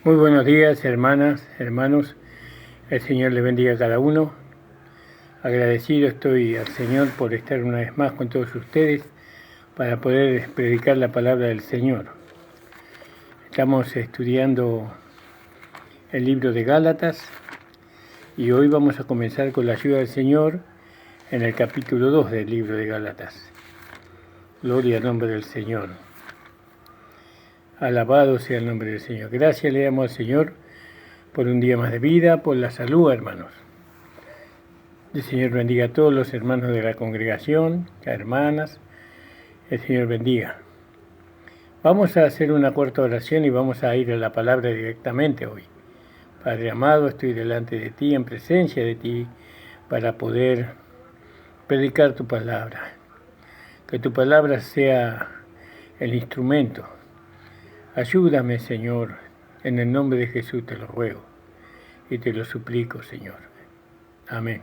Muy buenos días, hermanas, hermanos. El Señor les bendiga a cada uno. Agradecido estoy al Señor por estar una vez más con todos ustedes para poder predicar la palabra del Señor. Estamos estudiando el libro de Gálatas y hoy vamos a comenzar con la ayuda del Señor en el capítulo 2 del libro de Gálatas. Gloria al nombre del Señor. Alabado sea el nombre del Señor. Gracias le damos al Señor por un día más de vida, por la salud, hermanos. El Señor bendiga a todos los hermanos de la congregación, a hermanas. El Señor bendiga. Vamos a hacer una corta oración y vamos a ir a la palabra directamente hoy. Padre amado, estoy delante de ti, en presencia de ti, para poder predicar tu palabra. Que tu palabra sea el instrumento. Ayúdame, Señor, en el nombre de Jesús te lo ruego y te lo suplico, Señor. Amén.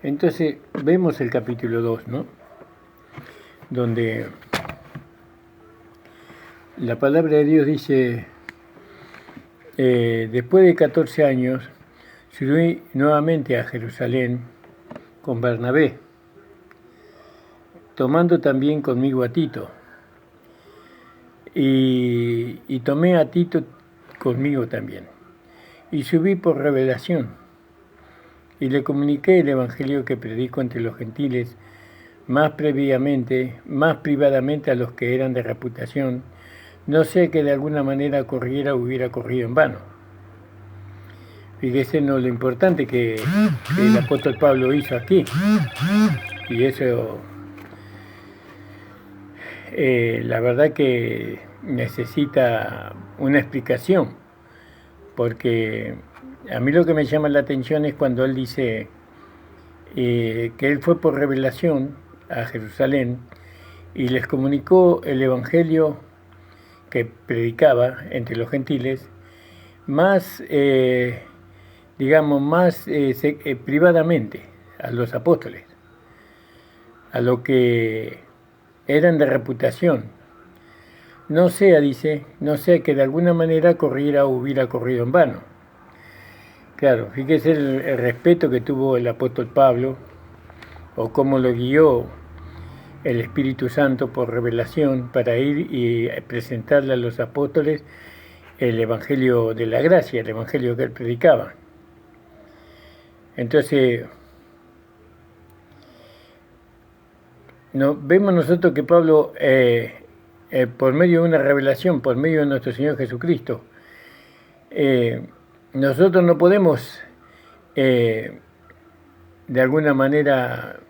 Entonces, vemos el capítulo 2, ¿no? Donde la palabra de Dios dice, después de 14 años, subí nuevamente a Jerusalén con Bernabé, tomando también conmigo a Tito. Y tomé a Tito conmigo también. Y subí por revelación. Y le comuniqué el evangelio que predico entre los gentiles, más privadamente a los que eran de reputación, no sé que de alguna manera hubiera corrido en vano. Fíjese lo importante que el apóstol Pablo hizo aquí. Y eso, la verdad que necesita una explicación, porque a mí lo que me llama la atención es cuando él dice que él fue por revelación a Jerusalén y les comunicó el evangelio que predicaba entre los gentiles más, privadamente a los apóstoles, a lo que eran de reputación. No sea que de alguna manera hubiera corrido en vano. Claro, fíjese el respeto que tuvo el apóstol Pablo, o cómo lo guió el Espíritu Santo por revelación para ir y presentarle a los apóstoles el Evangelio de la gracia, el Evangelio que él predicaba. Entonces, vemos nosotros que Pablo, por medio de una revelación, por medio de nuestro Señor Jesucristo, nosotros no podemos de alguna manera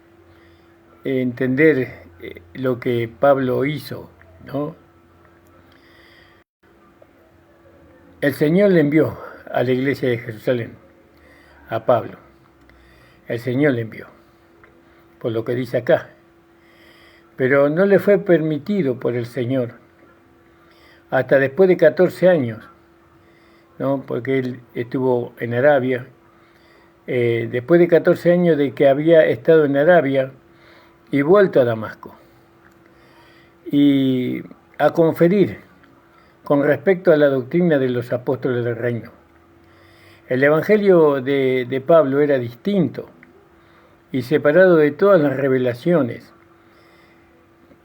entender lo que Pablo hizo, ¿no? El Señor le envió a la iglesia de Jerusalén, a Pablo. El Señor le envió, por lo que dice acá. Pero no le fue permitido por el Señor hasta después de 14 años, ¿no? Porque él estuvo en Arabia. Después de 14 años de que había estado en Arabia y vuelto a Damasco, y a conferir con respecto a la doctrina de los apóstoles del reino. El evangelio de Pablo era distinto y separado de todas las revelaciones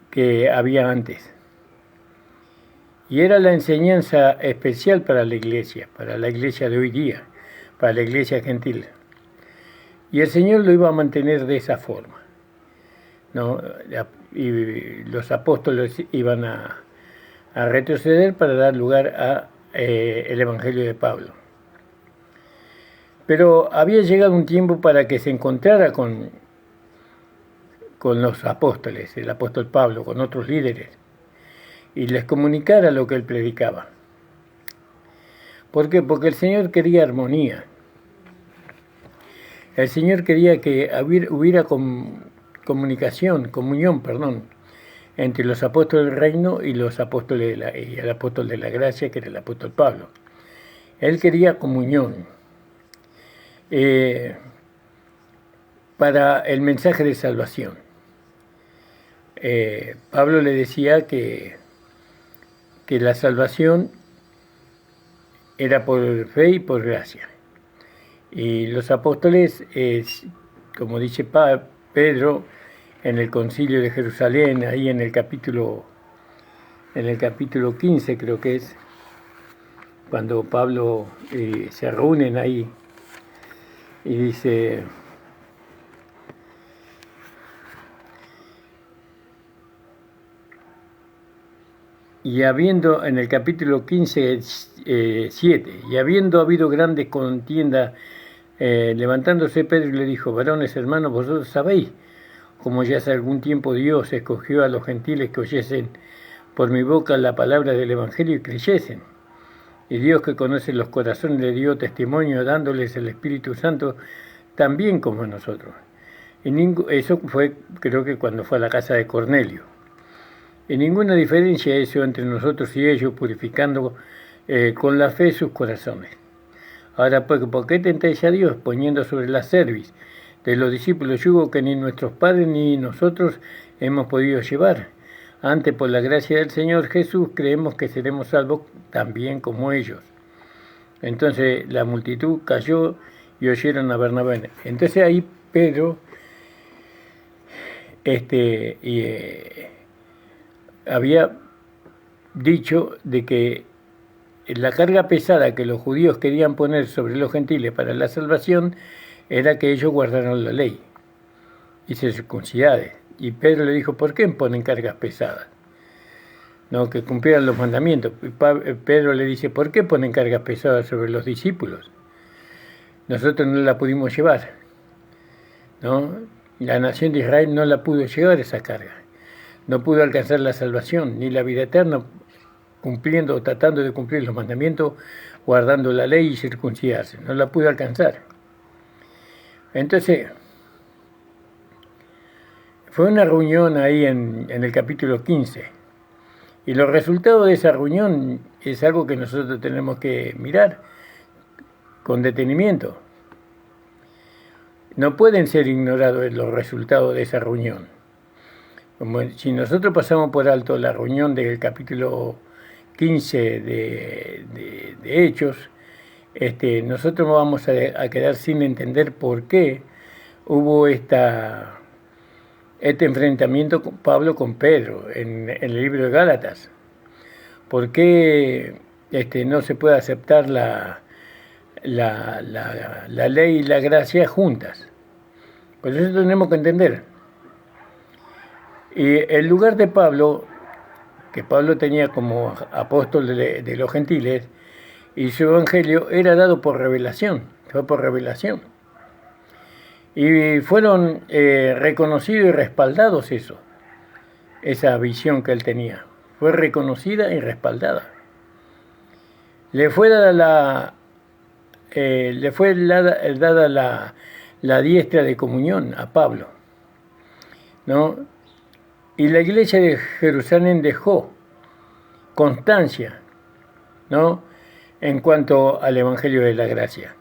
que había antes. Y era la enseñanza especial para la iglesia de hoy día, para la iglesia gentil. Y el Señor lo iba a mantener de esa forma, ¿no? Y los apóstoles iban a retroceder para dar lugar a el Evangelio de Pablo. Pero había llegado un tiempo para que se encontrara con los apóstoles, el apóstol Pablo, con otros líderes, y les comunicara lo que él predicaba. ¿Por qué? Porque el Señor quería armonía. El Señor quería que hubiera comunión, entre los apóstoles del reino y los apóstoles y el apóstol de la gracia, que era el apóstol Pablo. Él quería comunión para el mensaje de salvación. Pablo le decía que la salvación era por fe y por gracia. Y los apóstoles, como dice Pedro, en el concilio de Jerusalén, ahí en el capítulo 15 creo que es, cuando Pablo se reúnen ahí y dice: y habiendo, en el capítulo 15, 7, y habiendo habido grandes contiendas, levantándose Pedro le dijo: varones hermanos, vosotros sabéis como ya hace algún tiempo Dios escogió a los gentiles que oyesen por mi boca la palabra del Evangelio y creyesen. Y Dios, que conoce los corazones, le dio testimonio dándoles el Espíritu Santo también como nosotros. Y eso fue, creo que cuando fue a la casa de Cornelio. Y ninguna diferencia eso entre nosotros y ellos, purificando con la fe sus corazones. Ahora, pues, ¿por qué tentáis a Dios poniendo sobre la cerviz de los discípulos yugo que ni nuestros padres ni nosotros hemos podido llevar? Antes, por la gracia del Señor Jesús, creemos que seremos salvos también como ellos. Entonces la multitud cayó y oyeron a Bernabé. Entonces ahí Pedro había dicho de que la carga pesada que los judíos querían poner sobre los gentiles para la salvación era que ellos guardaran la ley y se circuncidaran. Y Pedro le dijo: ¿por qué ponen cargas pesadas? No, que cumplieran los mandamientos. Pedro le dice: ¿por qué ponen cargas pesadas sobre los discípulos? Nosotros no la pudimos llevar, ¿no? La nación de Israel no la pudo llevar esa carga. No pudo alcanzar la salvación ni la vida eterna cumpliendo o tratando de cumplir los mandamientos, guardando la ley y circuncidarse. No la pudo alcanzar. Entonces, fue una reunión ahí en el capítulo 15. Y los resultados de esa reunión es algo que nosotros tenemos que mirar con detenimiento. No pueden ser ignorados los resultados de esa reunión. Como si nosotros pasamos por alto la reunión del capítulo 15 de Hechos, nosotros vamos a quedar sin entender por qué hubo este enfrentamiento con Pablo con Pedro en el libro de Gálatas. ¿Por qué no se puede aceptar la ley y la gracia juntas? Pues eso tenemos que entender. Y el lugar de Pablo, que Pablo tenía como apóstol de los gentiles, y su evangelio era dado por revelación, fue por revelación. Y fueron reconocidos y respaldados esa visión que él tenía. Fue reconocida y respaldada. Le fue dada la diestra de comunión a Pablo, ¿no? Y la iglesia de Jerusalén dejó constancia, ¿no?, en cuanto al evangelio de la gracia,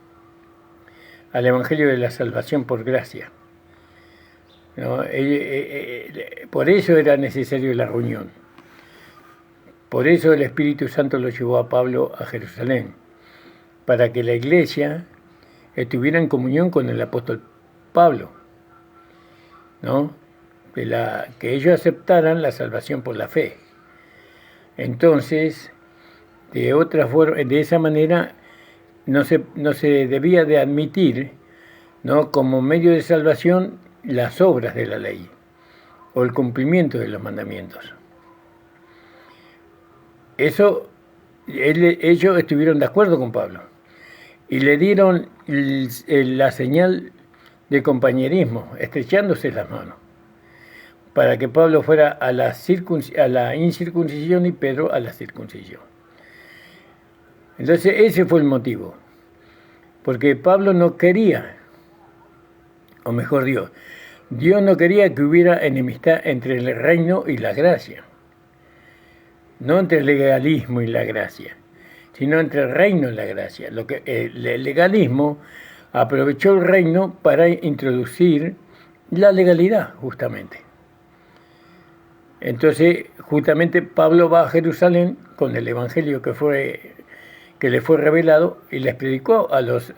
al evangelio de la salvación por gracia, ¿no? Por eso era necesario la reunión. Por eso el Espíritu Santo lo llevó a Pablo a Jerusalén, para que la iglesia estuviera en comunión con el apóstol Pablo, ¿no? Que ellos aceptaran la salvación por la fe. Entonces, de esa manera no se debía de admitir, ¿no?, como medio de salvación las obras de la ley o el cumplimiento de los mandamientos. Eso ellos estuvieron de acuerdo con Pablo y le dieron la señal de compañerismo, estrechándose las manos, para que Pablo fuera a la incircuncisión y Pedro a la circuncisión. Entonces ese fue el motivo, porque Pablo no quería, o mejor Dios no quería que hubiera enemistad entre el reino y la gracia, no entre el legalismo y la gracia, sino entre el reino y la gracia. El legalismo aprovechó el reino para introducir la legalidad, justamente. Entonces, justamente Pablo va a Jerusalén con el evangelio que que le fue revelado y les predicó a los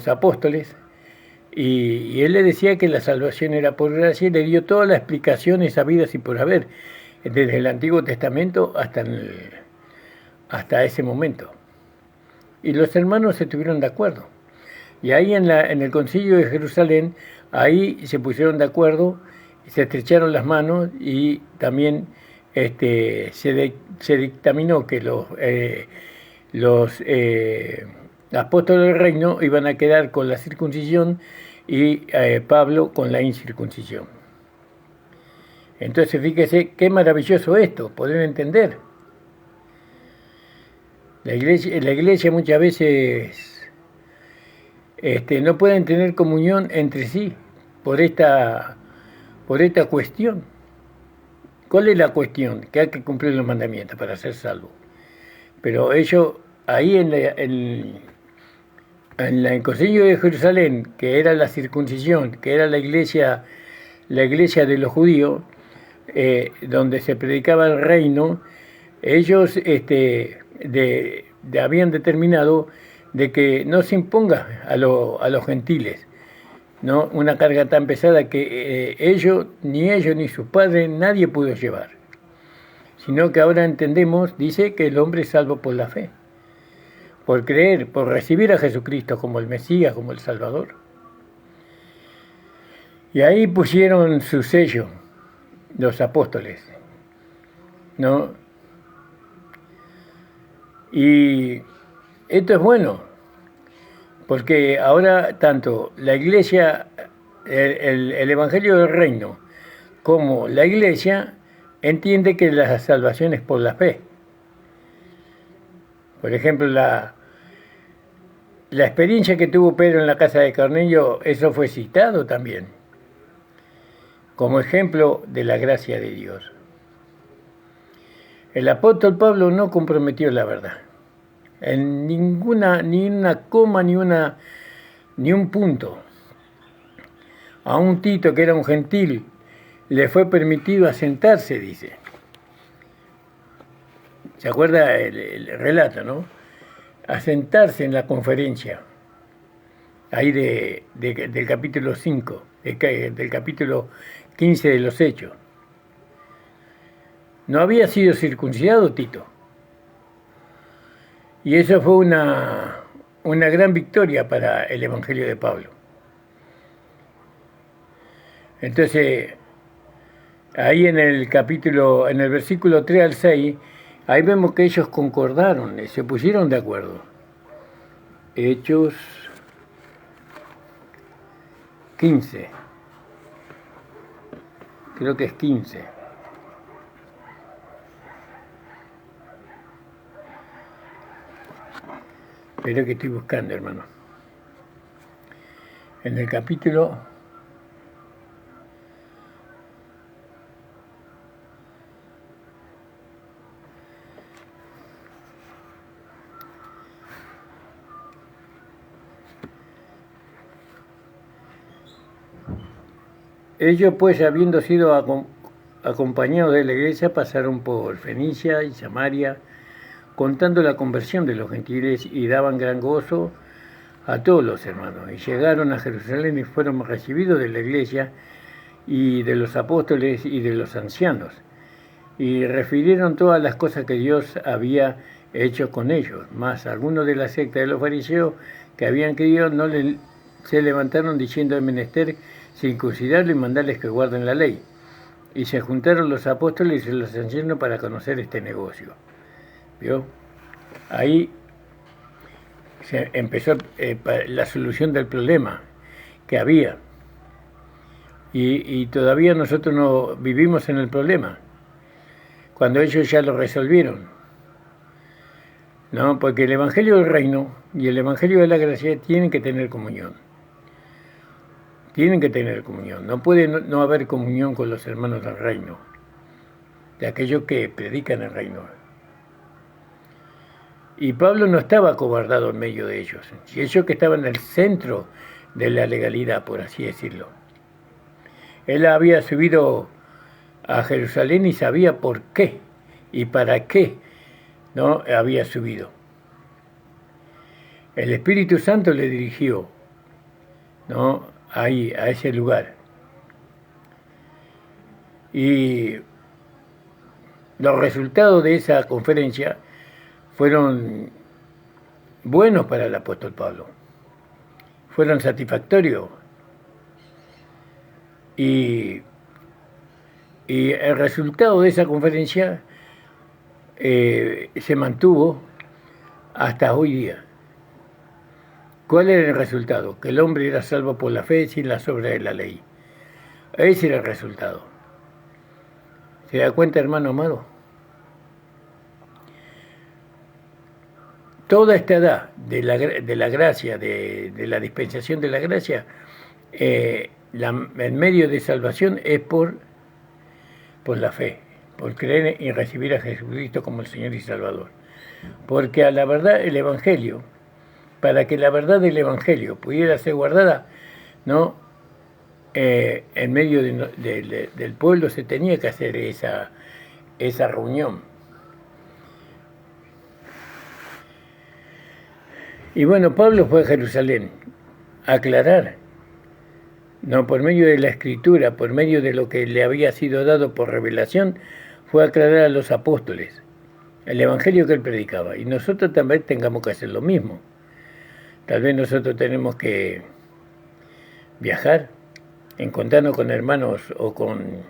apóstoles. Y él le decía que la salvación era por gracia y le dio todas las explicaciones habidas y por haber, desde el Antiguo Testamento hasta ese momento. Y los hermanos estuvieron de acuerdo. Y ahí en el concilio de Jerusalén, ahí se pusieron de acuerdo, se estrecharon las manos y también se dictaminó que los apóstoles del reino iban a quedar con la circuncisión y Pablo con la incircuncisión. Entonces fíjese qué maravilloso esto, poder entender. La iglesia muchas veces no pueden tener comunión entre sí por esta cuestión. ¿Cuál es la cuestión? Que hay que cumplir los mandamientos para ser salvo. Pero ellos, ahí en el concilio de Jerusalén, que era la circuncisión, que era la iglesia de los judíos, donde se predicaba el reino, ellos habían determinado de que no se imponga a los gentiles, ¿no? Una carga tan pesada que ellos ni sus padres, nadie pudo llevar. Sino que ahora entendemos, dice, que el hombre es salvo por la fe, por creer, por recibir a Jesucristo como el Mesías, como el Salvador. Y ahí pusieron su sello los apóstoles, ¿no? Y esto es bueno, porque ahora tanto la iglesia, el Evangelio del Reino, como la iglesia, entiende que la salvación es por la fe. Por ejemplo, la experiencia que tuvo Pedro en la casa de Cornelio, eso fue citado también, como ejemplo de la gracia de Dios. El apóstol Pablo no comprometió la verdad. En ni una coma, ni un punto. A un Tito, que era un gentil, le fue permitido asentarse, dice. ¿Se acuerda el relato, no? Asentarse en la conferencia, ahí del capítulo 5, del capítulo 15 de los Hechos. No había sido circuncidado Tito. Y eso fue una gran victoria para el Evangelio de Pablo. Entonces, ahí en el versículo 3 al 6, ahí vemos que ellos concordaron, se pusieron de acuerdo. Hechos 15. Creo que es 15. Pero que estoy buscando, hermano. En el capítulo ellos, pues, habiendo sido acompañados de la iglesia, pasaron por Fenicia y Samaria, contando la conversión de los gentiles, y daban gran gozo a todos los hermanos. Y llegaron a Jerusalén y fueron recibidos de la iglesia y de los apóstoles y de los ancianos. Y refirieron todas las cosas que Dios había hecho con ellos. Mas algunos de la secta de los fariseos que habían creído se levantaron diciendo: es menester circuncidarlo y mandarles que guarden la ley. Y se juntaron los apóstoles y los ancianos para conocer este negocio. ¿Vio? Ahí se empezó la solución del problema que había. Y todavía nosotros no vivimos en el problema, cuando ellos ya lo resolvieron. No, porque el Evangelio del Reino y el Evangelio de la Gracia tienen que tener comunión. Tienen que tener comunión. No puede no haber comunión con los hermanos del Reino, de aquellos que predican el Reino. Y Pablo no estaba acobardado en medio de ellos, y ellos que estaban en el centro de la legalidad, por así decirlo. Él había subido a Jerusalén y sabía por qué y para qué ¿no? Había subido. El Espíritu Santo le dirigió, ¿no? Ahí, a ese lugar. Y los resultados de esa conferencia fueron buenos para el apóstol Pablo, fueron satisfactorios. Y el resultado de esa conferencia se mantuvo hasta hoy día. ¿Cuál era el resultado? Que el hombre era salvo por la fe sin las obras de la ley. Ese era el resultado. ¿Se da cuenta, hermano amado? Toda esta edad de la gracia, de la dispensación de la gracia, el medio de salvación es por la fe, por creer y recibir a Jesucristo como el Señor y Salvador. Porque a la verdad, el Evangelio, para que la verdad del Evangelio pudiera ser guardada, ¿no? En medio del pueblo se tenía que hacer esa reunión. Y bueno, Pablo fue a Jerusalén a aclarar, no por medio de la Escritura, por medio de lo que le había sido dado por revelación, fue a aclarar a los apóstoles el Evangelio que él predicaba. Y nosotros también tengamos que hacer lo mismo. Tal vez nosotros tenemos que viajar, encontrarnos con hermanos o con,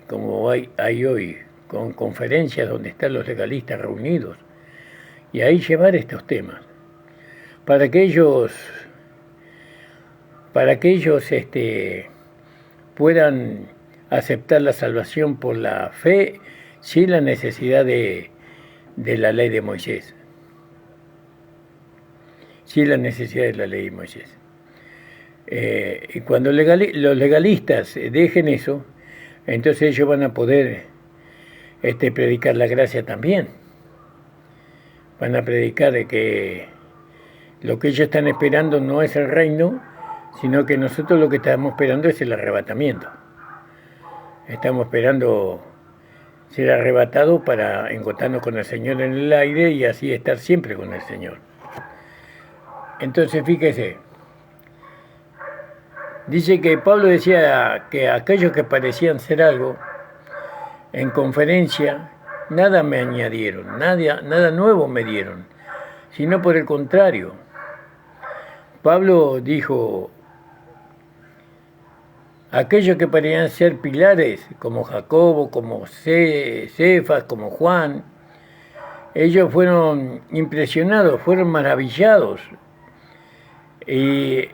como hay hoy, con conferencias donde están los legalistas reunidos, y ahí llevar estos temas, para que ellos puedan aceptar la salvación por la fe sin la necesidad de la ley de Moisés. Sin la necesidad de la ley de Moisés. Y cuando los legalistas dejen eso, entonces ellos van a poder predicar la gracia también. Van a predicar de que lo que ellos están esperando no es el reino, sino que nosotros lo que estamos esperando es el arrebatamiento. Estamos esperando ser arrebatados para encontrarnos con el Señor en el aire y así estar siempre con el Señor. Entonces, fíjese, dice que Pablo decía que aquellos que parecían ser algo, en conferencia, nada me añadieron, nada nuevo me dieron, sino por el contrario. Pablo dijo, aquellos que parecían ser pilares, como Jacobo, como Cefas, como Juan, ellos fueron impresionados, fueron maravillados. Y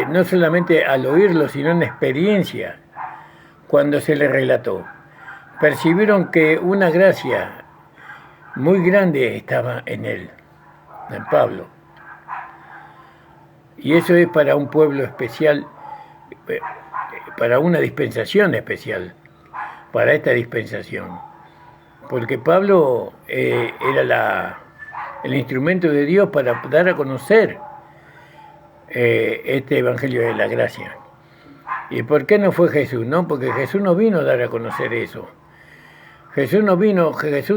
no solamente al oírlo, sino en experiencia, cuando se les relató. Percibieron que una gracia muy grande estaba en él, en Pablo. Y eso es para un pueblo especial, para una dispensación especial, para esta dispensación. Porque Pablo era el instrumento de Dios para dar a conocer este Evangelio de la Gracia. ¿Y por qué no fue Jesús? No, porque Jesús no vino a dar a conocer eso. Jesús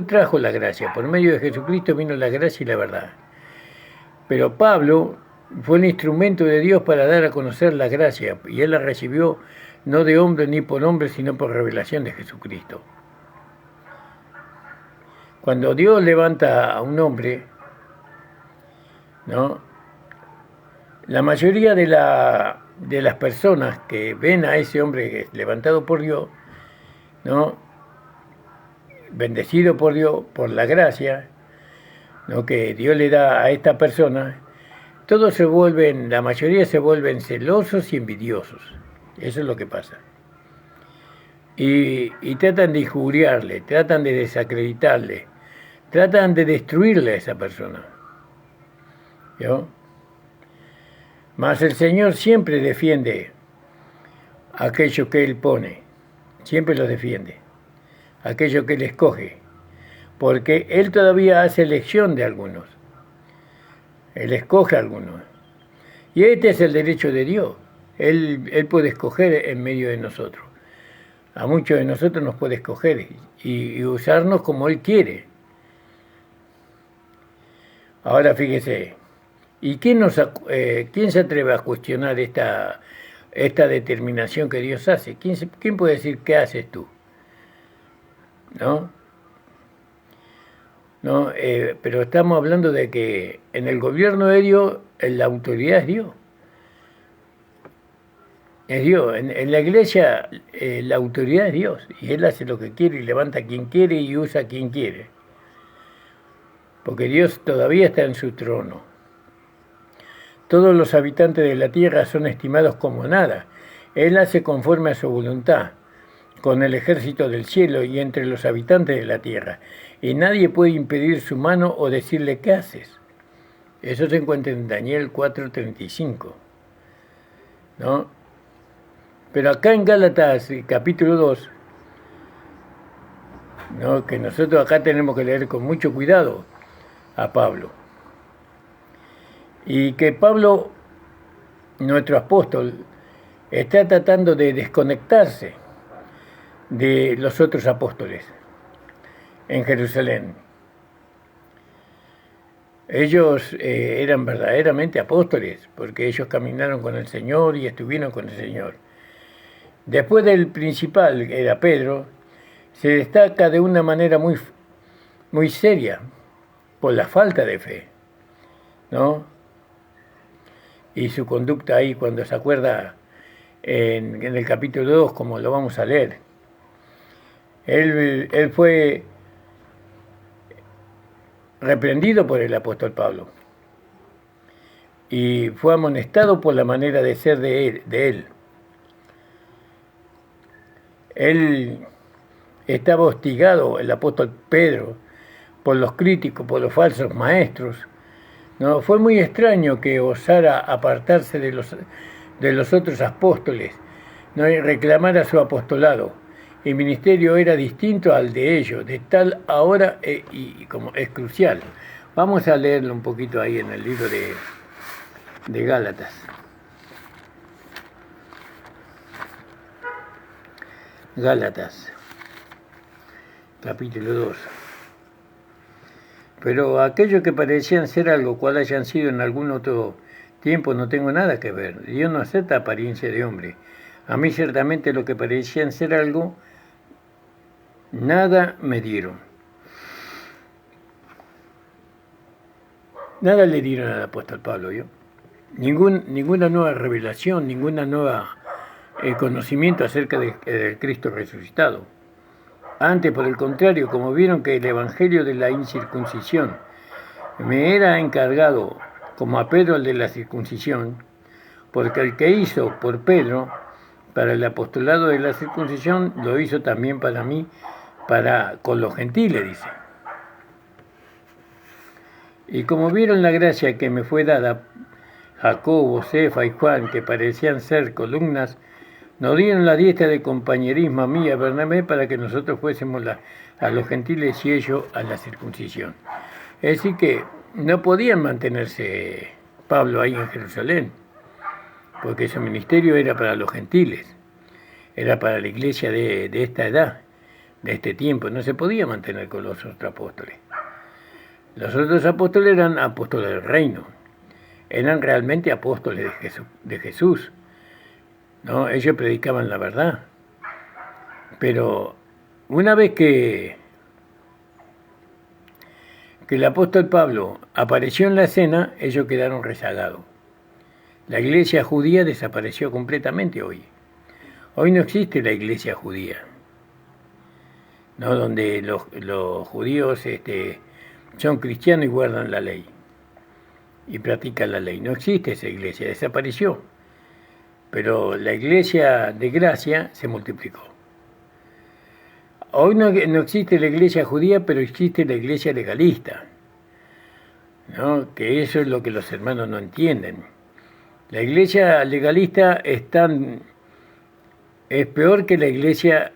trajo la gracia. Por medio de Jesucristo vino la gracia y la verdad. Pero Pablo fue el instrumento de Dios para dar a conocer la gracia, y él la recibió no de hombre ni por hombre, sino por revelación de Jesucristo. Cuando Dios levanta a un hombre, ¿no? La mayoría de las personas que ven a ese hombre levantado por Dios, ¿no? Bendecido por Dios, por la gracia, ¿no? Que Dios le da a esta persona, la mayoría se vuelven celosos y envidiosos. Eso es lo que pasa. Y tratan de injuriarle, tratan de desacreditarle, tratan de destruirle a esa persona. ¿Yo? Mas el Señor siempre defiende a aquello que Él pone, siempre los defiende, aquello que Él escoge, porque Él todavía hace elección de algunos. Él escoge a algunos. Y este es el derecho de Dios. Él puede escoger en medio de nosotros. A muchos de nosotros nos puede escoger y usarnos como Él quiere. Ahora fíjese, ¿y quién se atreve a cuestionar esta determinación que Dios hace? ¿Quién puede decir qué haces tú? ¿No? ¿No? Pero estamos hablando de que en el gobierno de Dios la autoridad es Dios. Es Dios. En la iglesia la autoridad es Dios. Y Él hace lo que quiere y levanta a quien quiere y usa a quien quiere. Porque Dios todavía está en su trono. Todos los habitantes de la tierra son estimados como nada. Él hace conforme a su voluntad, con el ejército del cielo y entre los habitantes de la tierra. Y nadie puede impedir su mano o decirle qué haces. Eso se encuentra en Daniel 4:35. ¿No? Pero acá en Gálatas, capítulo 2, ¿no? Que nosotros acá tenemos que leer con mucho cuidado a Pablo. Y que Pablo, nuestro apóstol, está tratando de desconectarse de los otros apóstoles en Jerusalén. Ellos eran verdaderamente apóstoles, porque ellos caminaron con el Señor y estuvieron con el Señor. Después del principal, que era Pedro, se destaca de una manera muy, muy seria por la falta de fe, ¿no? Y su conducta ahí, cuando se acuerda en el capítulo 2, como lo vamos a leer. Él fue reprendido por el apóstol Pablo y fue amonestado por la manera de ser de él. Él estaba hostigado, el apóstol Pedro, por los críticos, por los falsos maestros. No, fue muy extraño que osara apartarse de los otros apóstoles, ¿no? Y reclamara su apostolado. El ministerio era distinto al de ellos, de tal ahora y como es crucial. Vamos a leerlo un poquito ahí en el libro de Gálatas. Gálatas, capítulo 2. Pero aquellos que parecían ser algo cual hayan sido en algún otro tiempo no tengo nada que ver. Dios no acepta apariencia de hombre. A mí ciertamente lo que parecían ser algo, nada me dieron. Nada le dieron al apóstol Pablo, ¿yo? Ninguna nueva revelación, ninguna nueva conocimiento acerca del Cristo resucitado. Antes, por el contrario, como vieron que el evangelio de la incircuncisión me era encargado como a Pedro el de la circuncisión, porque el que hizo por Pedro para el apostolado de la circuncisión lo hizo también para mí, con los gentiles, dice. Y como vieron la gracia que me fue dada, Jacobo, Cefa y Juan, que parecían ser columnas, nos dieron la diestra de compañerismo a mí y a Bernabé para que nosotros fuésemos a los gentiles y ellos a la circuncisión. Es decir que no podían mantenerse Pablo ahí en Jerusalén, porque su ministerio era para los gentiles, era para la iglesia de esta edad, de este tiempo. No se podía mantener con los otros apóstoles. Los otros apóstoles eran apóstoles del reino, eran realmente apóstoles de Jesús. ¿No? Ellos predicaban la verdad. Pero una vez que el apóstol Pablo apareció en la escena, ellos quedaron rezagados. La iglesia judía desapareció completamente hoy. Hoy no existe la iglesia judía, ¿no? Donde los judíos son cristianos y guardan la ley y practican la ley. No existe esa iglesia, desapareció. Pero la iglesia de gracia se multiplicó. Hoy no existe la iglesia judía, pero existe la iglesia legalista, ¿no? Que eso es lo que los hermanos no entienden. La iglesia legalista es peor que la iglesia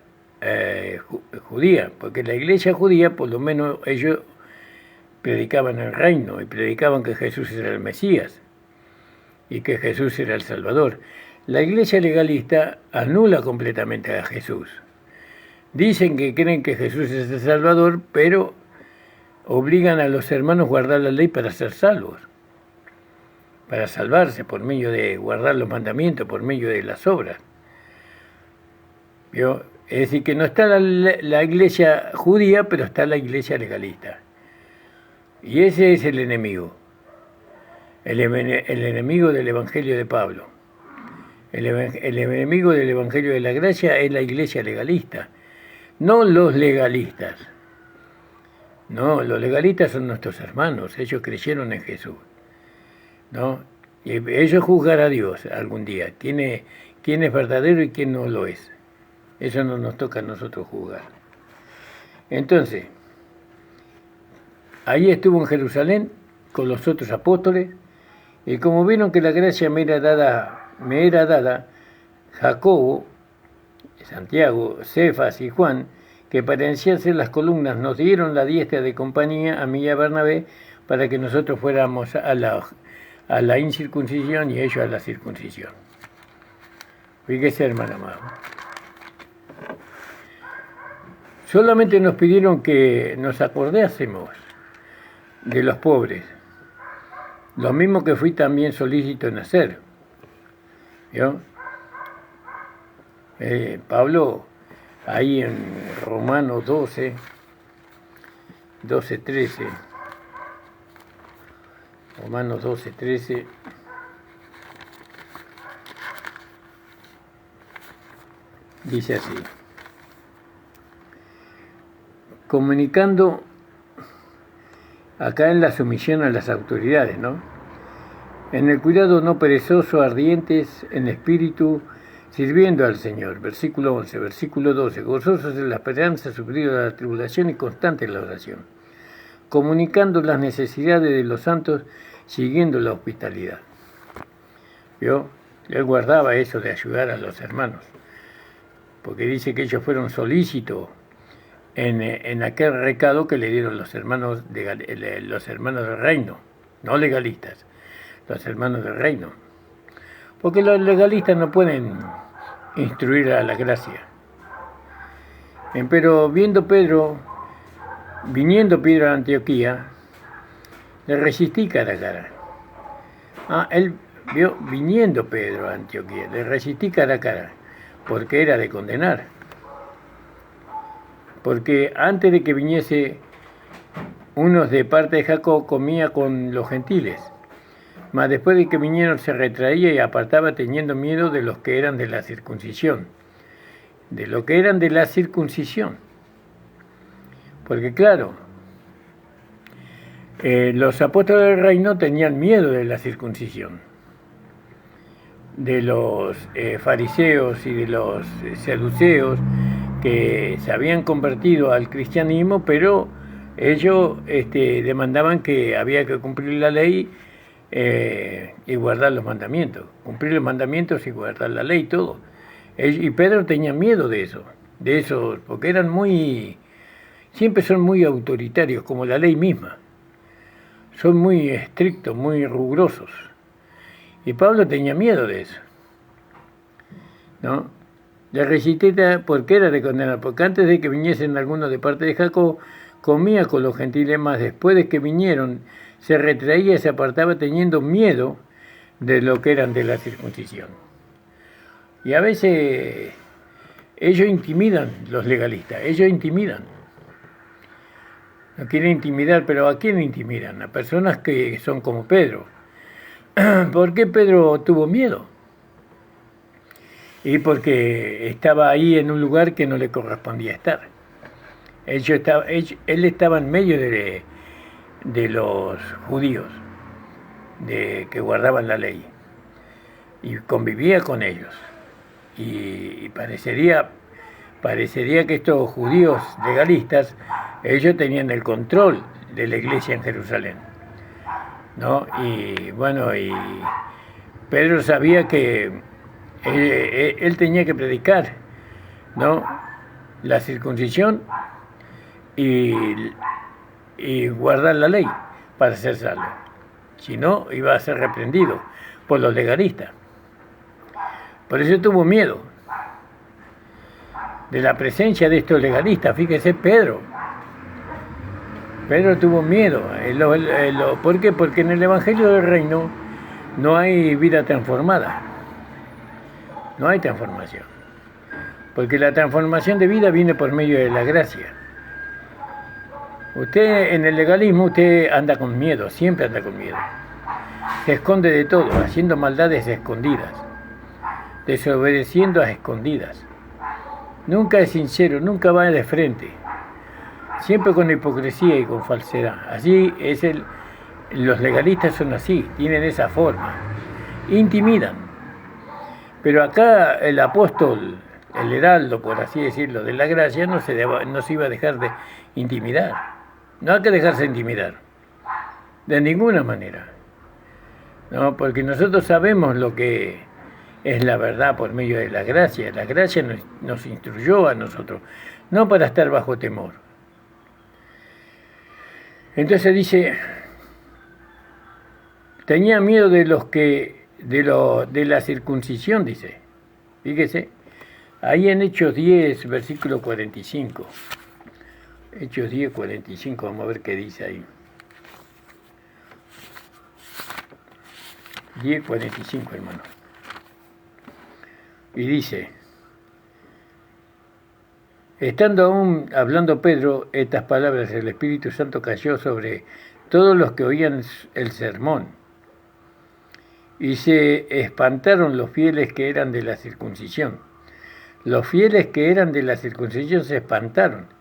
judía, porque la iglesia judía, por lo menos ellos predicaban el reino y predicaban que Jesús era el Mesías y que Jesús era el Salvador. La iglesia legalista anula completamente a Jesús. Dicen que creen que Jesús es el Salvador, pero obligan a los hermanos a guardar la ley para ser salvos, para salvarse por medio de guardar los mandamientos, por medio de las obras. ¿Vio? Es decir, que no está la iglesia judía, pero está la iglesia legalista. Y ese es el enemigo. El enemigo del Evangelio de Pablo. El enemigo del Evangelio de la Gracia es la iglesia legalista, no los legalistas. No, los legalistas son nuestros hermanos, ellos creyeron en Jesús, ¿no? Y ellos juzgarán a Dios algún día, quién es verdadero y quién no lo es. Eso no nos toca a nosotros juzgar. Entonces, ahí estuvo en Jerusalén con los otros apóstoles, y como vieron que la gracia me era dada, Jacobo, Santiago, Cefas y Juan, que parecían ser las columnas, nos dieron la diestra de compañía a mí y a Bernabé para que nosotros fuéramos a la incircuncisión y ellos a la circuncisión. Fíjese, hermano amado. Solamente nos pidieron que nos acordásemos de los pobres, lo mismo que fui también solícito en hacer. ¿Vio? Pablo, ahí en Romanos 12, 13, Romanos 12, 13, dice así: comunicando acá en la sumisión a las autoridades, ¿no? En el cuidado no perezoso, ardientes en espíritu, sirviendo al Señor. Versículo 11, versículo 12. Gozosos en la esperanza, sufridos la tribulación y constante en la oración. Comunicando las necesidades de los santos, siguiendo la hospitalidad. ¿Vio? Él guardaba eso de ayudar a los hermanos, porque dice que ellos fueron solícitos en aquel recado que le dieron los hermanos del reino, no legalistas, los hermanos del reino. Porque los legalistas no pueden instruir a la gracia. Pero viniendo Pedro a Antioquía, le resistí cara a cara. Él vio viniendo Pedro a Antioquía, le resistí cara a cara, porque era de condenar. Porque antes de que viniese, unos de parte de Jacob comía con los gentiles. Mas después de que vinieron se retraía y apartaba teniendo miedo de los que eran de la circuncisión. De lo que eran de la circuncisión. Porque claro, los apóstoles del reino tenían miedo de la circuncisión. De los fariseos y de los saduceos que se habían convertido al cristianismo, pero ellos demandaban que había que cumplir la ley y guardar los mandamientos, cumplir los mandamientos y guardar la ley, todo. Y Pedro tenía miedo de eso, porque siempre son muy autoritarios, como la ley misma. Son muy estrictos, muy rigurosos. Y Pablo tenía miedo de eso, ¿no? Le resistí porque era de condenar, porque antes de que viniesen algunos de parte de Jacob, comía con los gentiles, más después de que vinieron, se retraía y se apartaba teniendo miedo de lo que eran de la circuncisión. Y a veces ellos intimidan, los legalistas, ellos intimidan. No quieren intimidar, pero ¿a quién intimidan? A personas que son como Pedro. ¿Por qué Pedro tuvo miedo? Y porque estaba ahí en un lugar que no le correspondía estar. Él estaba en medio de los judíos, que guardaban la ley, y convivía con ellos. Y parecería que estos judíos legalistas, ellos tenían el control de la iglesia en Jerusalén, ¿no? Y bueno, y Pedro sabía que él tenía que predicar, ¿no?, la circuncisión y guardar la ley para ser salvo. Si no, iba a ser reprendido por los legalistas. Por eso tuvo miedo. de la presencia de estos legalistas. Fíjese, Pedro tuvo miedo. ¿Por qué? Porque en el Evangelio del Reino no hay vida transformada, no hay transformación, porque la transformación de vida viene por medio de la gracia. Usted en el legalismo usted anda con miedo, siempre anda con miedo. Se esconde de todo, haciendo maldades escondidas, desobedeciendo a escondidas. Nunca es sincero, nunca va de frente. Siempre con hipocresía y con falsedad. Así es los legalistas son así, tienen esa forma. Intimidan. Pero acá el apóstol, el heraldo, por así decirlo, de la gracia, no se iba a dejar de intimidar. No hay que dejarse intimidar, de ninguna manera, ¿no? Porque nosotros sabemos lo que es la verdad por medio de la gracia. La gracia nos instruyó a nosotros, no para estar bajo temor. Entonces dice, tenía miedo de de la circuncisión, dice. Fíjese, ahí en Hechos 10, versículo 45. Hechos 10, 45, vamos a ver qué dice ahí. 10, 45, hermano. Y dice, estando aún hablando Pedro estas palabras, el Espíritu Santo cayó sobre todos los que oían el sermón. Y se espantaron los fieles que eran de la circuncisión. Los fieles que eran de la circuncisión se espantaron,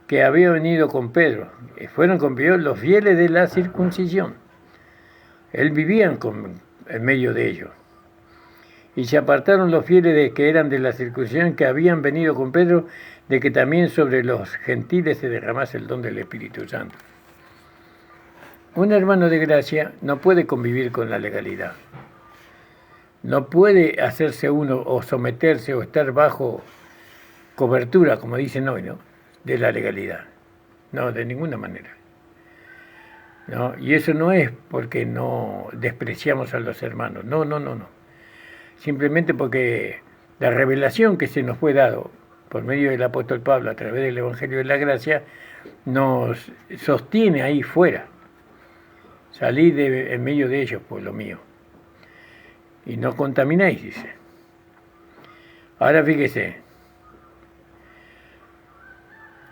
que había venido con Pedro. Fueron con Pedro los fieles de la circuncisión. Él vivía en medio de ellos. Y se apartaron los fieles que eran de la circuncisión, que habían venido con Pedro, de que también sobre los gentiles se derramase el don del Espíritu Santo. Un hermano de gracia no puede convivir con la legalidad. No puede hacerse uno o someterse o estar bajo cobertura, como dicen hoy, ¿no?, de la legalidad. No, de ninguna manera. ¿No? Y eso no es porque no despreciamos a los hermanos. No. Simplemente porque la revelación que se nos fue dado por medio del apóstol Pablo a través del Evangelio de la Gracia nos sostiene ahí fuera. Salid en medio de ellos, pueblo mío, y no contamináis, dice. Ahora fíjese.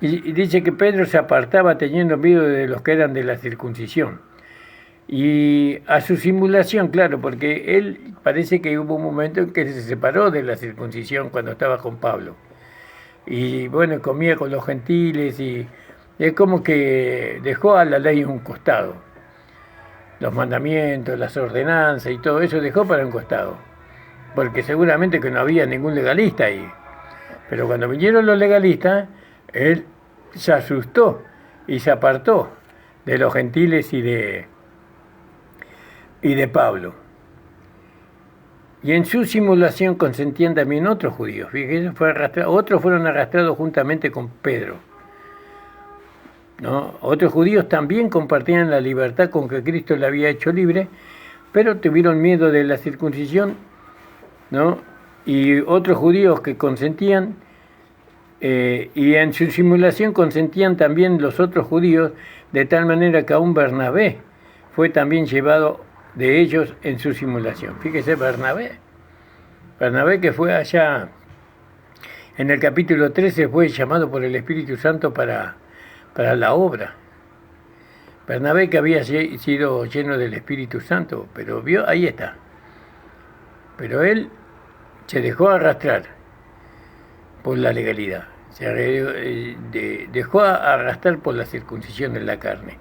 Y dice que Pedro se apartaba teniendo miedo de los que eran de la circuncisión. Y a su simulación, claro, porque él parece que hubo un momento en que se separó de la circuncisión cuando estaba con Pablo. Y bueno, comía con los gentiles y es como que dejó a la ley a un costado. Los mandamientos, las ordenanzas y todo eso dejó para un costado. Porque seguramente que no había ningún legalista ahí. Pero cuando vinieron los legalistas, él se asustó y se apartó de los gentiles y de Pablo. Y en su simulación consentían también otros judíos. Fíjense, otros fueron arrastrados juntamente con Pedro, ¿no? Otros judíos también compartían la libertad con que Cristo le había hecho libre, pero tuvieron miedo de la circuncisión, ¿no? Y otros judíos que consentían, y en su simulación consentían también los otros judíos, de tal manera que aún Bernabé fue también llevado de ellos en su simulación. Fíjese, Bernabé que fue allá en el capítulo 13, fue llamado por el Espíritu Santo para la obra. Bernabé que había sido lleno del Espíritu Santo, pero vio, ahí está. Pero él se dejó arrastrar por la legalidad, dejó arrastrar por la circuncisión de la carne.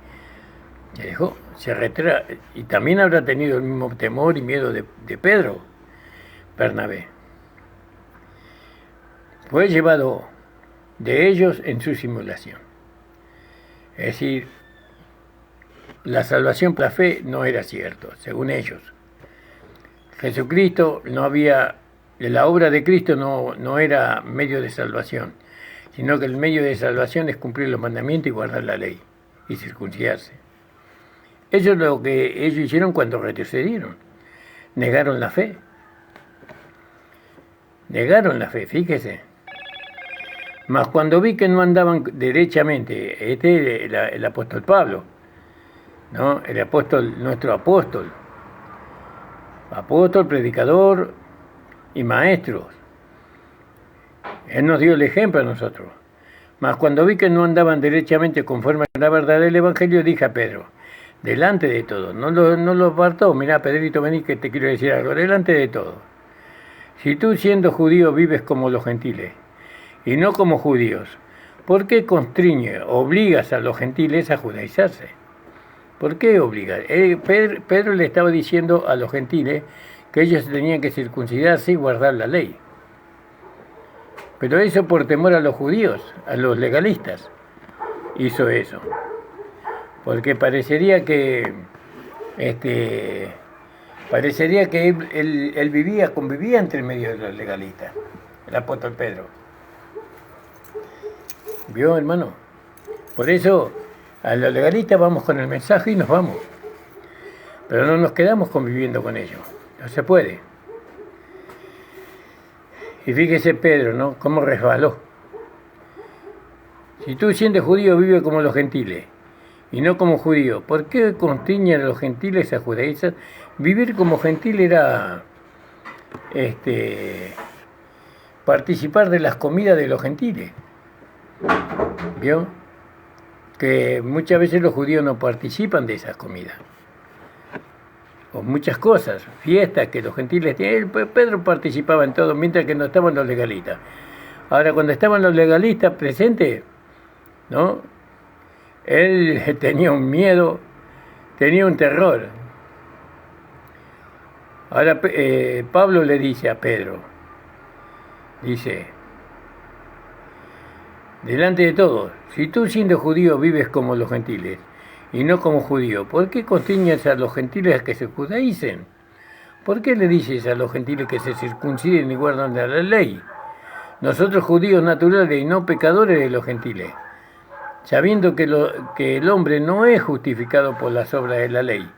Y también habrá tenido el mismo temor y miedo de Pedro, Bernabé. Fue llevado de ellos en su simulación. Es decir, la salvación por la fe no era cierto, según ellos. Jesucristo la obra de Cristo no era medio de salvación, sino que el medio de salvación es cumplir los mandamientos y guardar la ley y circuncidarse. Eso es lo que ellos hicieron cuando retrocedieron. Negaron la fe. Fíjese. Mas cuando vi que no andaban derechamente, el apóstol Pablo, ¿no? El apóstol, nuestro apóstol, predicador y maestro. Él nos dio el ejemplo a nosotros. Mas cuando vi que no andaban derechamente conforme a la verdad del Evangelio, dije a Pedro, delante de todo, no lo apartó, mirá Pedrito, vení que te quiero decir algo, delante de todo. Si tú siendo judío vives como los gentiles, y no como judíos, ¿por qué obligas a los gentiles a judaizarse? ¿Por qué obligas? Pedro le estaba diciendo a los gentiles que ellos tenían que circuncidarse y guardar la ley. Pero eso por temor a los judíos, a los legalistas, hizo eso. Porque parecería que él convivía entre medio de los legalistas, el apóstol Pedro. ¿Vio, hermano? Por eso a los legalistas vamos con el mensaje y nos vamos. Pero no nos quedamos conviviendo con ellos. No se puede. Y fíjese Pedro, ¿no? Cómo resbaló. Si tú siendo judío vive como los gentiles y no como judío, ¿por qué constriñen a los gentiles a judaizar? Vivir como gentil era participar de las comidas de los gentiles. ¿Vio? Que muchas veces los judíos no participan de esas comidas. O muchas cosas, fiestas que los gentiles tienen. Pedro participaba en todo, mientras que no estaban los legalistas. Ahora, cuando estaban los legalistas presentes, ¿no? Él tenía un miedo, tenía un terror. Ahora Pablo le dice a Pedro, dice, delante de todos, si tú siendo judío vives como los gentiles, y no como judío, ¿por qué constriñes a los gentiles a que se judaicen? ¿Por qué le dices a los gentiles que se circunciden y guardan la ley? Nosotros judíos naturales y no pecadores de los gentiles, sabiendo que el hombre no es justificado por las obras de la ley,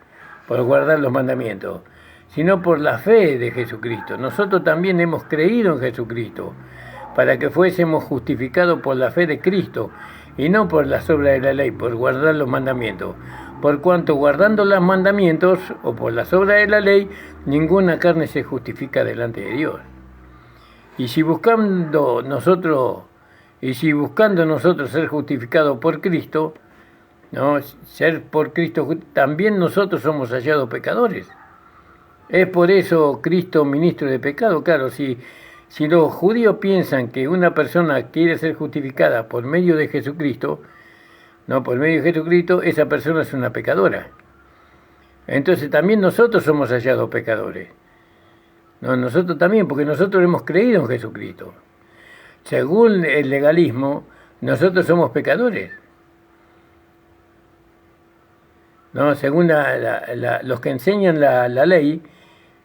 por guardar los mandamientos, sino por la fe de Jesucristo. Nosotros también hemos creído en Jesucristo, para que fuésemos justificados por la fe de Cristo, y no por las obras de la ley, por guardar los mandamientos. Por cuanto guardando los mandamientos, o por las obras de la ley, ninguna carne se justifica delante de Dios. Y si buscando nosotros ser justificados por Cristo, ¿no? Ser por Cristo, también nosotros somos hallados pecadores. Es por eso Cristo ministro de pecado. Claro, si los judíos piensan que una persona quiere ser justificada por medio de Jesucristo, no por medio de Jesucristo, esa persona es una pecadora. Entonces también nosotros somos hallados pecadores. No, nosotros también, porque nosotros hemos creído en Jesucristo. Según el legalismo, nosotros somos pecadores. No, según los que enseñan la ley,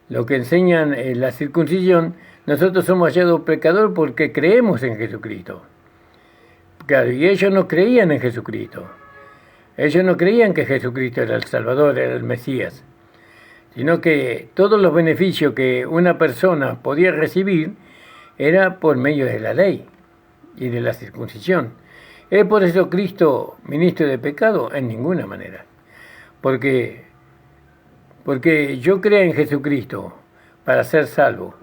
los que enseñan la circuncisión, nosotros somos hallados pecadores porque creemos en Jesucristo. Claro, y ellos no creían en Jesucristo. Ellos no creían que Jesucristo era el Salvador, era el Mesías, sino que todos los beneficios que una persona podía recibir era por medio de la ley y de la circuncisión. ¿Es por eso Cristo ministro de pecado? En ninguna manera. Porque yo creo en Jesucristo para ser salvo,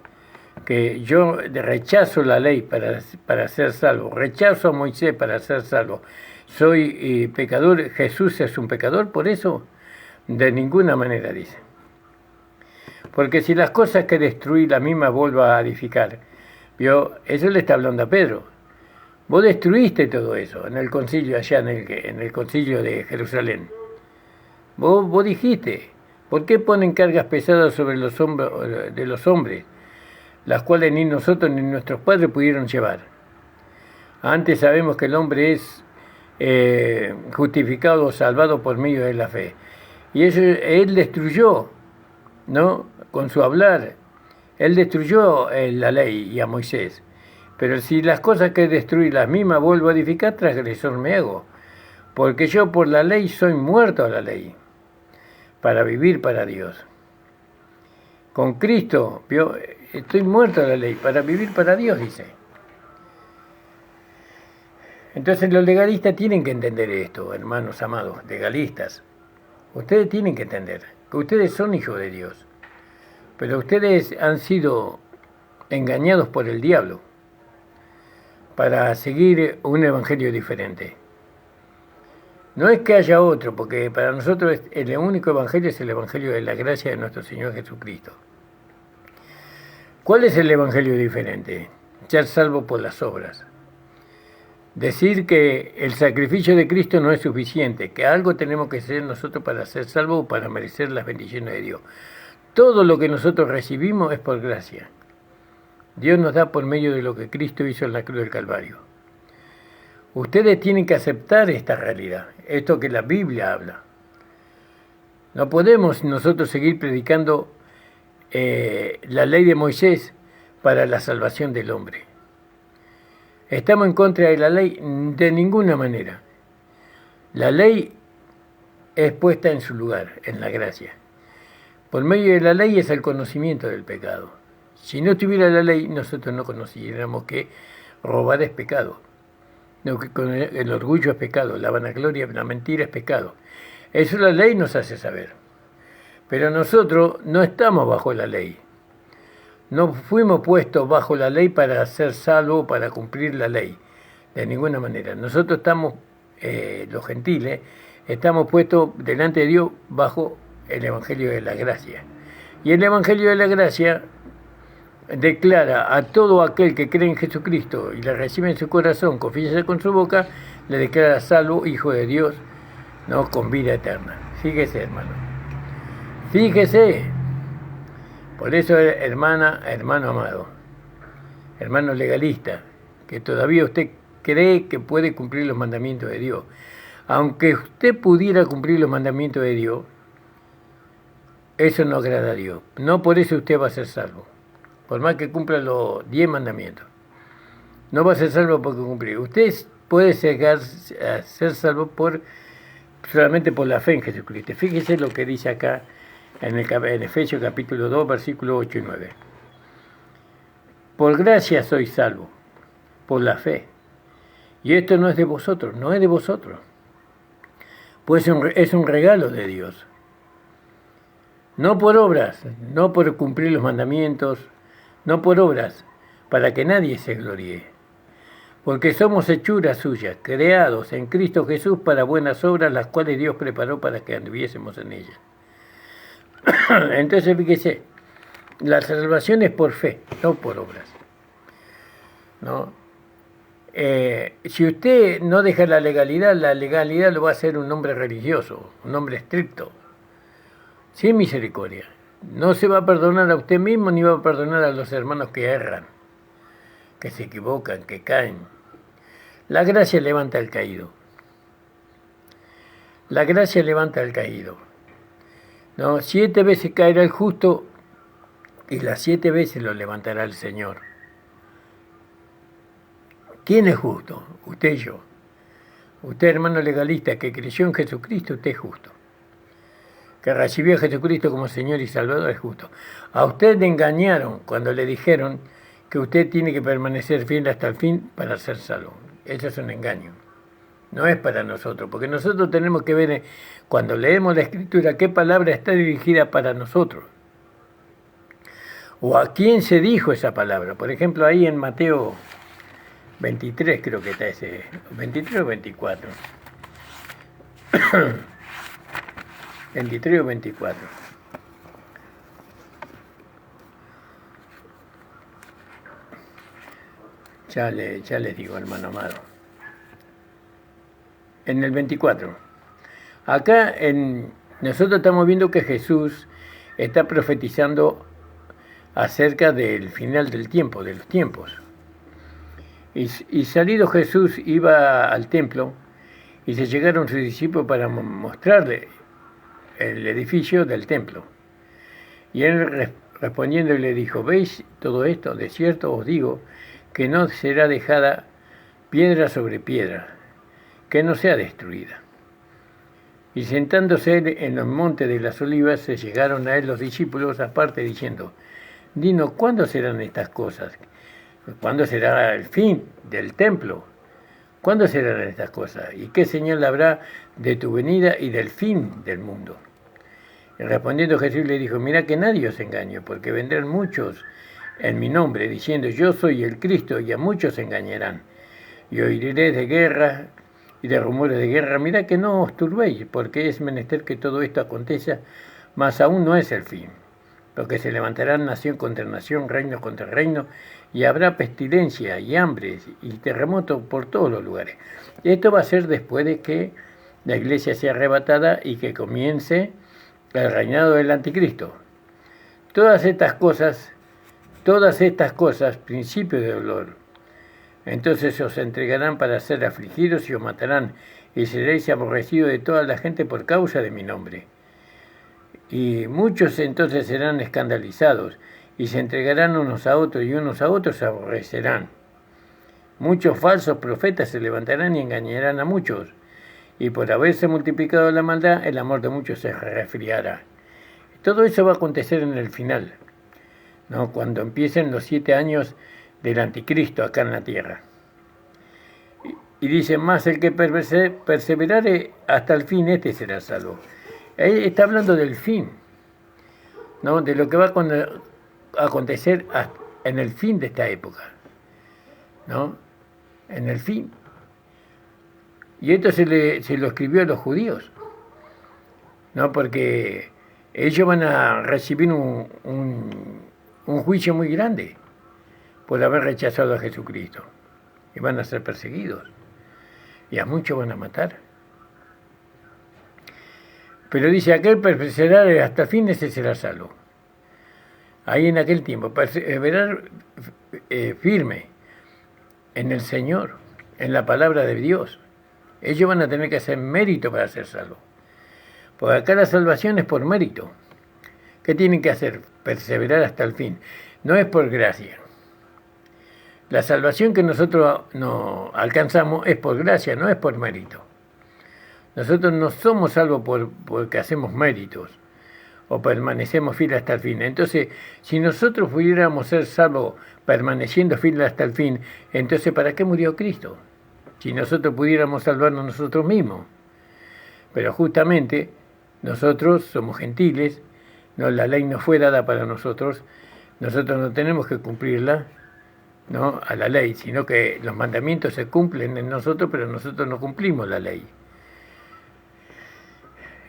que yo rechazo la ley para ser salvo, rechazo a Moisés para ser salvo, soy pecador, Jesús es un pecador, por eso de ninguna manera dice. Porque si las cosas que destruí la misma vuelvo a edificar, ¿vio? Eso le está hablando a Pedro. Vos destruiste todo eso en el concilio allá, en el concilio de Jerusalén. Vos dijiste, ¿por qué ponen cargas pesadas sobre los hombros de los hombres, las cuales ni nosotros ni nuestros padres pudieron llevar? Antes sabemos que el hombre es justificado o salvado por medio de la fe. Y eso él destruyó, ¿no? Con su hablar, él destruyó la ley y a Moisés. Pero si las cosas que destruí las mismas vuelvo a edificar, transgresor me hago. Porque yo por la ley soy muerto a la ley, para vivir para Dios. Con Cristo, ¿vio? Estoy muerto a la ley, para vivir para Dios, dice. Entonces los legalistas tienen que entender esto, hermanos amados, legalistas. Ustedes tienen que entender que ustedes son hijos de Dios, pero ustedes han sido engañados por el diablo para seguir un evangelio diferente. No es que haya otro, porque para nosotros el único evangelio es el evangelio de la gracia de nuestro Señor Jesucristo. ¿Cuál es el evangelio diferente? Ser salvo por las obras. Decir que el sacrificio de Cristo no es suficiente, que algo tenemos que hacer nosotros para ser salvos o para merecer las bendiciones de Dios. Todo lo que nosotros recibimos es por gracia. Dios nos da por medio de lo que Cristo hizo en la cruz del Calvario. Ustedes tienen que aceptar esta realidad, esto que la Biblia habla. No podemos nosotros seguir predicando la ley de Moisés para la salvación del hombre. ¿Estamos en contra de la ley? De ninguna manera. La ley es puesta en su lugar, en la gracia. Por medio de la ley es el conocimiento del pecado. Si no tuviera la ley, nosotros no conociéramos que robar es pecado. No, que el orgullo es pecado, la vanagloria, la mentira es pecado. Eso la ley nos hace saber. Pero nosotros no estamos bajo la ley. No fuimos puestos bajo la ley para ser salvos, para cumplir la ley. De ninguna manera. Nosotros estamos, los gentiles, estamos puestos delante de Dios bajo el Evangelio de la Gracia. Y el Evangelio de la Gracia declara a todo aquel que cree en Jesucristo y le recibe en su corazón, confiesa con su boca, le declara salvo, hijo de Dios, no, con vida eterna. Fíjese, hermano. Fíjese. Por eso, hermano amado, hermano legalista, que todavía usted cree que puede cumplir los mandamientos de Dios. Aunque usted pudiera cumplir los mandamientos de Dios, eso no agrada a Dios. No por eso usted va a ser salvo. Por más que cumpla los 10 mandamientos. No va a ser salvo porque cumplir. Usted puede llegar a ser salvo solamente por la fe en Jesucristo. Fíjese lo que dice acá en Efesios capítulo 2, versículos 8 y 9. Por gracia sois salvo, por la fe. Y esto no es de vosotros, no es de vosotros. Pues es un regalo de Dios. No por obras, no por cumplir los mandamientos, no por obras, para que nadie se gloríe. Porque somos hechuras suyas, creados en Cristo Jesús para buenas obras, las cuales Dios preparó para que anduviésemos en ellas. Entonces, fíjese, la salvación es por fe, no por obras. ¿No? Si usted no deja la legalidad lo va a hacer un hombre religioso, un hombre estricto, sin misericordia. No se va a perdonar a usted mismo ni va a perdonar a los hermanos que erran, que se equivocan, que caen. La gracia levanta al caído. La gracia levanta al caído. No, 7 veces caerá el justo y las 7 veces lo levantará el Señor. ¿Quién es justo? Usted y yo. Usted, hermano legalista, que creyó en Jesucristo, usted es justo. Que recibió a Jesucristo como Señor y Salvador es justo. A usted le engañaron cuando le dijeron que usted tiene que permanecer fiel hasta el fin para ser salvo. Eso es un engaño. No es para nosotros, porque nosotros tenemos que ver, cuando leemos la Escritura, qué palabra está dirigida para nosotros. O a quién se dijo esa palabra. Por ejemplo, ahí en Mateo 23 creo que está ese, 23 o 24. 23 o 24. Ya les digo, hermano amado. En el 24. Acá nosotros estamos viendo que Jesús está profetizando acerca del final del tiempo, de los tiempos. Y salido Jesús iba al templo y se llegaron sus discípulos para mostrarle el edificio del templo. Y él respondiendo le dijo: ¿veis todo esto? De cierto os digo que no será dejada piedra sobre piedra, que no sea destruida. Y sentándose él en el monte de las olivas, se llegaron a él los discípulos aparte diciendo: dinos, ¿cuándo serán estas cosas? ¿Cuándo será el fin del templo? ¿Cuándo serán estas cosas? ¿Y qué señal habrá de tu venida y del fin del mundo? Y respondiendo Jesús le dijo, mira que nadie os engañe, porque vendrán muchos en mi nombre, diciendo, yo soy el Cristo, y a muchos engañarán. Y oiréis de guerra y de rumores de guerra. Mira que no os turbéis, porque es menester que todo esto acontezca, mas aún no es el fin. Porque se levantarán nación contra nación, reino contra reino, y habrá pestilencia y hambre y terremotos por todos los lugares. Y esto va a ser después de que la iglesia sea arrebatada y que comience el reinado del anticristo. Todas estas cosas, principios de dolor. Entonces os entregarán para ser afligidos y os matarán, y seréis aborrecidos de toda la gente por causa de mi nombre. Y muchos entonces serán escandalizados, y se entregarán unos a otros, y unos a otros se aborrecerán. Muchos falsos profetas se levantarán y engañarán a muchos, y por haberse multiplicado la maldad, el amor de muchos se resfriará. Todo eso va a acontecer en el final, ¿no? Cuando empiecen los 7 años del anticristo acá en la tierra. Y dice, más el que perseverare hasta el fin, este será salvo. Ahí está hablando del fin, ¿no? De lo que va a acontecer en el fin de esta época, ¿no? En el fin. Y esto se lo escribió a los judíos, ¿no? Porque ellos van a recibir un juicio muy grande por haber rechazado a Jesucristo. Y van a ser perseguidos. Y a muchos van a matar. Pero dice, aquel perseverar hasta el fin, ese será salvo. Ahí en aquel tiempo, perseverar firme en el Señor, en la palabra de Dios. Ellos van a tener que hacer mérito para ser salvos. Porque acá la salvación es por mérito. ¿Qué tienen que hacer? Perseverar hasta el fin. No es por gracia. La salvación que nosotros no alcanzamos es por gracia, no es por mérito. Nosotros no somos salvos porque hacemos méritos o permanecemos fieles hasta el fin. Entonces, si nosotros pudiéramos ser salvos permaneciendo fieles hasta el fin, entonces ¿para qué murió Cristo? Si nosotros pudiéramos salvarnos nosotros mismos. Pero justamente nosotros somos gentiles, no, la ley no fue dada para nosotros no tenemos que cumplirla, ¿no? A la ley, sino que los mandamientos se cumplen en nosotros, pero nosotros no cumplimos la ley.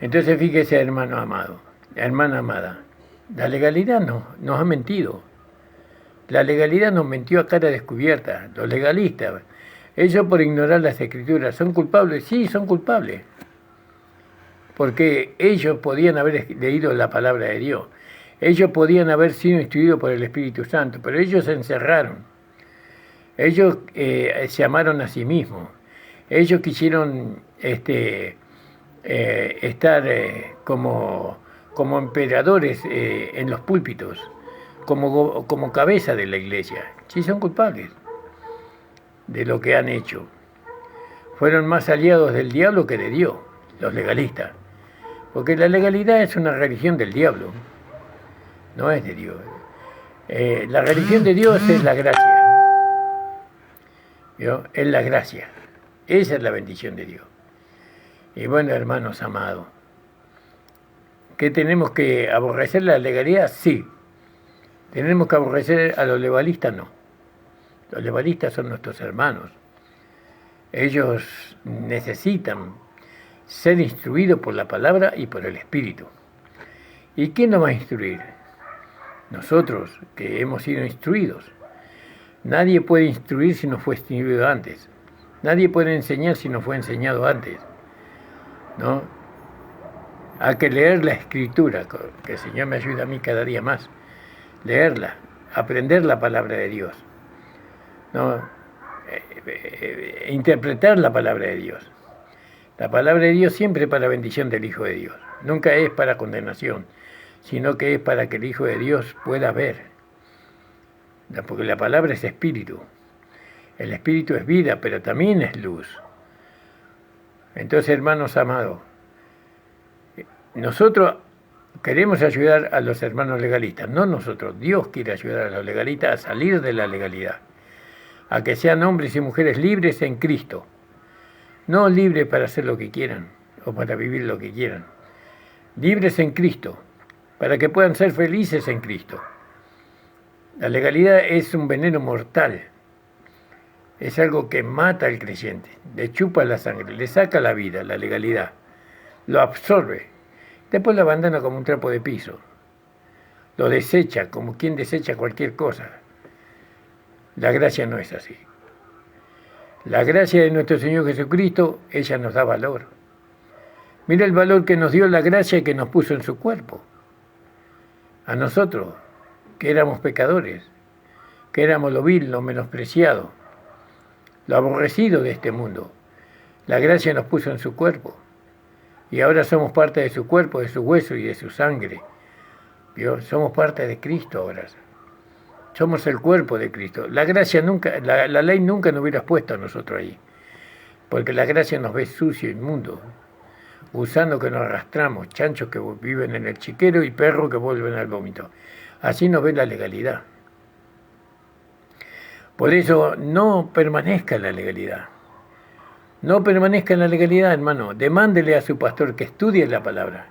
Entonces fíjese, hermano amado, hermana amada, la legalidad nos ha mentido. La legalidad nos mintió a cara descubierta, los legalistas. Ellos por ignorar las escrituras, ¿son culpables? Sí, son culpables. Porque ellos podían haber leído la palabra de Dios. Ellos podían haber sido instruidos por el Espíritu Santo, pero ellos se encerraron. Ellos se amaron a sí mismos. Ellos quisieron estar como emperadores en los púlpitos, como cabeza de la iglesia. Sí, son culpables de lo que han hecho. Fueron más aliados del diablo que de Dios, los legalistas. Porque la legalidad es una religión del diablo, no es de Dios. La religión de Dios es la gracia. ¿Vio? Es la gracia. Esa es la bendición de Dios. Y bueno, hermanos amados, ¿qué tenemos que aborrecer la legalidad? Sí. ¿Tenemos que aborrecer a los legalistas? No. Los legalistas son nuestros hermanos. Ellos necesitan ser instruidos por la palabra y por el Espíritu. ¿Y quién nos va a instruir? Nosotros, que hemos sido instruidos. Nadie puede instruir si no fue instruido antes. Nadie puede enseñar si no fue enseñado antes, ¿no? Hay que leer la Escritura, que el Señor me ayude a mí cada día más. Leerla, aprender la palabra de Dios, ¿no? Interpretar la palabra de Dios. La palabra de Dios siempre es para bendición del Hijo de Dios. Nunca es para condenación, sino que es para que el Hijo de Dios pueda ver. Porque la palabra es espíritu. El espíritu es vida, pero también es luz. Entonces, hermanos amados, nosotros queremos ayudar a los hermanos legalistas, no nosotros. Dios quiere ayudar a los legalistas a salir de la legalidad, a que sean hombres y mujeres libres en Cristo, No libres para hacer lo que quieran o para vivir lo que quieran. Libres en Cristo, para que puedan ser felices en Cristo. La legalidad es un veneno mortal. Es algo que mata al creyente, le chupa la sangre, le saca la vida, la legalidad. Lo absorbe. Después lo abandona como un trapo de piso. Lo desecha como quien desecha cualquier cosa. La gracia no es así. La gracia de nuestro Señor Jesucristo, ella nos da valor. Mira el valor que nos dio la gracia que nos puso en su cuerpo. A nosotros, que éramos pecadores, que éramos lo vil, lo menospreciado, lo aborrecido de este mundo. La gracia nos puso en su cuerpo. Y ahora somos parte de su cuerpo, de su hueso y de su sangre. ¿Vio? Somos parte de Cristo ahora. Somos el cuerpo de Cristo. La gracia nunca, la ley nunca nos hubiera puesto a nosotros ahí. Porque la gracia nos ve sucio, inmundo. Gusano que nos arrastramos, chanchos que viven en el chiquero y perros que vuelven al vómito. Así nos ve la legalidad. Por eso no permanezca en la legalidad. No permanezca en la legalidad, hermano. Demándele a su pastor que estudie la palabra.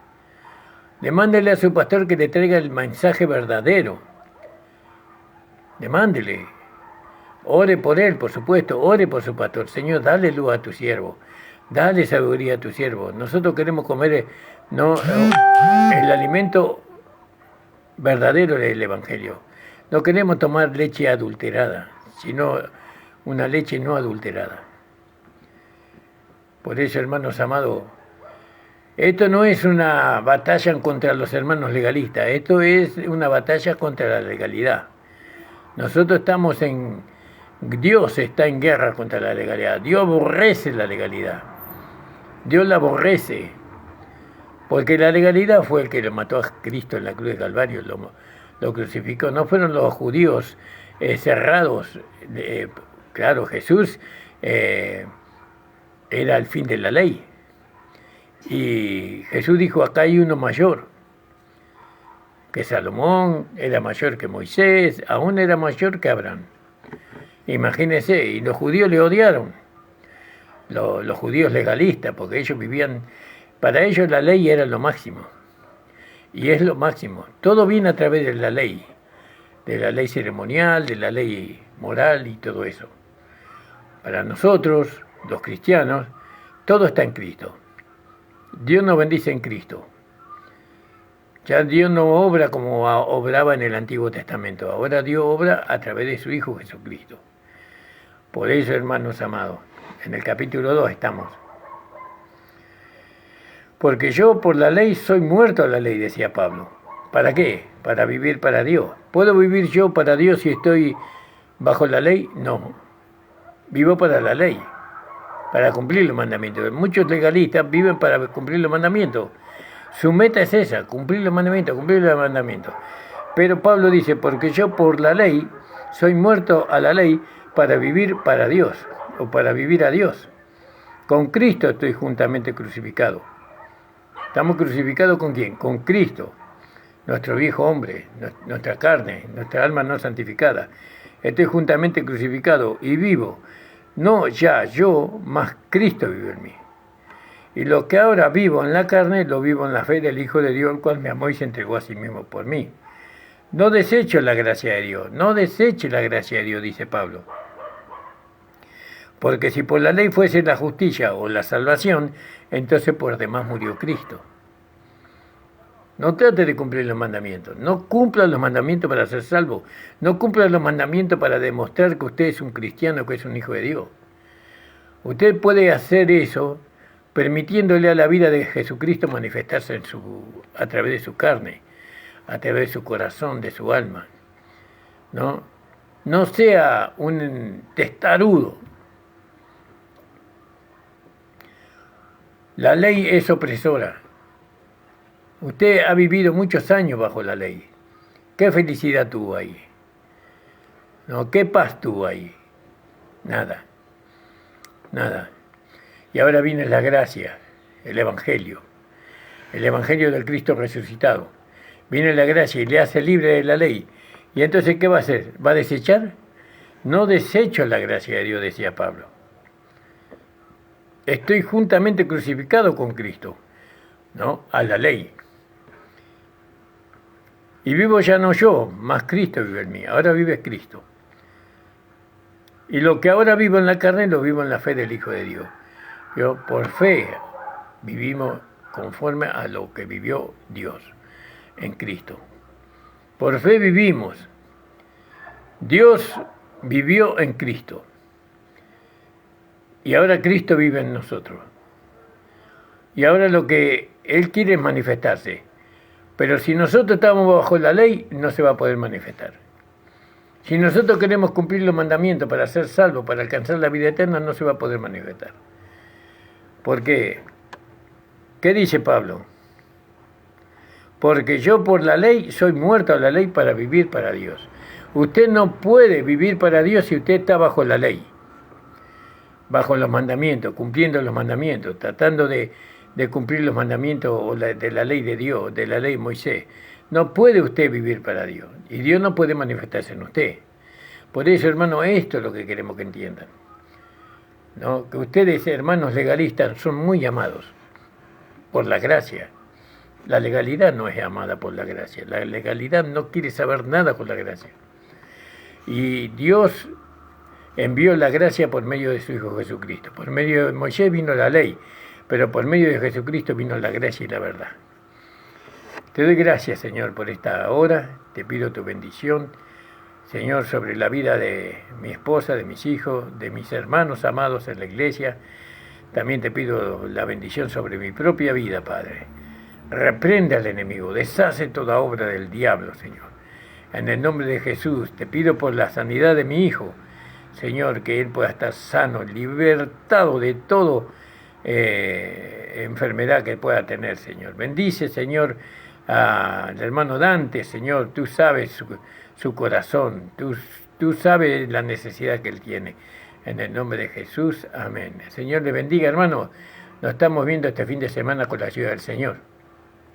Demándele a su pastor que le traiga el mensaje verdadero. Demándele. Ore por él, por supuesto. Ore por su pastor. Señor, dale luz a tu siervo. Dale sabiduría a tu siervo. Nosotros queremos comer el alimento verdadero del Evangelio. No queremos tomar leche adulterada, sino una leche no adulterada. Por eso, hermanos amados, esto no es una batalla contra los hermanos legalistas, esto es una batalla contra la legalidad. Nosotros estamos Dios está en guerra contra la legalidad. Dios aborrece la legalidad. Dios la aborrece. Porque la legalidad fue el que le mató a Cristo en la cruz de Calvario, lo crucificó. No fueron los judíos cerrados. Claro, Jesús era el fin de la ley. Y Jesús dijo, acá hay uno mayor, que Salomón era mayor que Moisés, aún era mayor que Abraham. Imagínense, y los judíos le odiaron, los judíos legalistas, porque ellos vivían, para ellos la ley era lo máximo, y es lo máximo. Todo viene a través de la ley ceremonial, de la ley moral y todo eso. Para nosotros, los cristianos, todo está en Cristo. Dios nos bendice en Cristo. Ya Dios no obra como obraba en el Antiguo Testamento. Ahora Dios obra a través de su Hijo Jesucristo. Por eso, hermanos amados, en el capítulo 2 estamos. Porque yo por la ley soy muerto a la ley, decía Pablo. ¿Para qué? Para vivir para Dios. ¿Puedo vivir yo para Dios si estoy bajo la ley? No. Vivo para la ley, para cumplir los mandamientos. Muchos legalistas viven para cumplir los mandamientos. Su meta es esa, cumplir los mandamientos. Pero Pablo dice, porque yo por la ley soy muerto a la ley para vivir para Dios, o para vivir a Dios. Con Cristo estoy juntamente crucificado. ¿Estamos crucificados con quién? Con Cristo, nuestro viejo hombre, nuestra carne, nuestra alma no santificada. Estoy juntamente crucificado y vivo. No ya yo, más Cristo vive en mí. Y lo que ahora vivo en la carne, lo vivo en la fe del Hijo de Dios, el cual me amó y se entregó a sí mismo por mí. No desecho la gracia de Dios, no deseche la gracia de Dios, dice Pablo. Porque si por la ley fuese la justicia o la salvación, entonces por demás murió Cristo. No trate de cumplir los mandamientos. No cumpla los mandamientos para ser salvo. No cumpla los mandamientos para demostrar que usted es un cristiano, que es un hijo de Dios. Usted puede hacer eso permitiéndole a la vida de Jesucristo manifestarse a través de su carne, a través de su corazón, de su alma. No sea un testarudo. La ley es opresora. Usted ha vivido muchos años bajo la ley. ¿Qué felicidad tuvo ahí? ¿Qué paz tuvo ahí? Nada. Y ahora viene la gracia, el Evangelio del Cristo resucitado. Viene la gracia y le hace libre de la ley. ¿Y entonces qué va a hacer? ¿Va a desechar? No desecho la gracia de Dios, decía Pablo. estoy juntamente crucificado con Cristo, ¿no? A la ley. Y vivo ya no yo, más Cristo vive en mí. Ahora vive Cristo. Y lo que ahora vivo en la carne, lo vivo en la fe del Hijo de Dios. Yo, por fe, vivimos conforme a lo que vivió Dios en Cristo. Por fe vivimos. Dios vivió en Cristo. Y ahora Cristo vive en nosotros. Y ahora lo que Él quiere es manifestarse. Pero si nosotros estamos bajo la ley, no se va a poder manifestar. Si nosotros queremos cumplir los mandamientos para ser salvos, para alcanzar la vida eterna, no se va a poder manifestar. ¿Por qué? ¿Qué dice Pablo? Porque yo por la ley soy muerto a la ley para vivir para Dios. Usted no puede vivir para Dios si usted está bajo la ley, bajo los mandamientos, cumpliendo los mandamientos, tratando de cumplir los mandamientos de la ley de Dios, de la ley de Moisés. No puede usted vivir para Dios y Dios no puede manifestarse en usted. Por eso, hermano, esto es lo que queremos que entiendan, ¿no? Que ustedes, hermanos legalistas, son muy amados por la gracia. La legalidad no es amada por la gracia. La legalidad no quiere saber nada con la gracia. Y Dios envió la gracia por medio de su Hijo Jesucristo. Por medio de Moisés vino la ley, pero por medio de Jesucristo vino la gracia y la verdad. Te doy gracias, Señor, por esta hora. Te pido tu bendición, Señor, sobre la vida de mi esposa, de mis hijos, de mis hermanos amados en la iglesia. También te pido la bendición sobre mi propia vida, Padre. Reprende al enemigo, deshace toda obra del diablo, Señor. En el nombre de Jesús, te pido por la sanidad de mi hijo, Señor, que él pueda estar sano, libertado de toda enfermedad que pueda tener, Señor. Bendice, Señor, al hermano Dante, Señor. Tú sabes su corazón, tú sabes la necesidad que él tiene. En el nombre de Jesús, amén. El Señor le bendiga, hermano. Nos estamos viendo este fin de semana con la ayuda del Señor.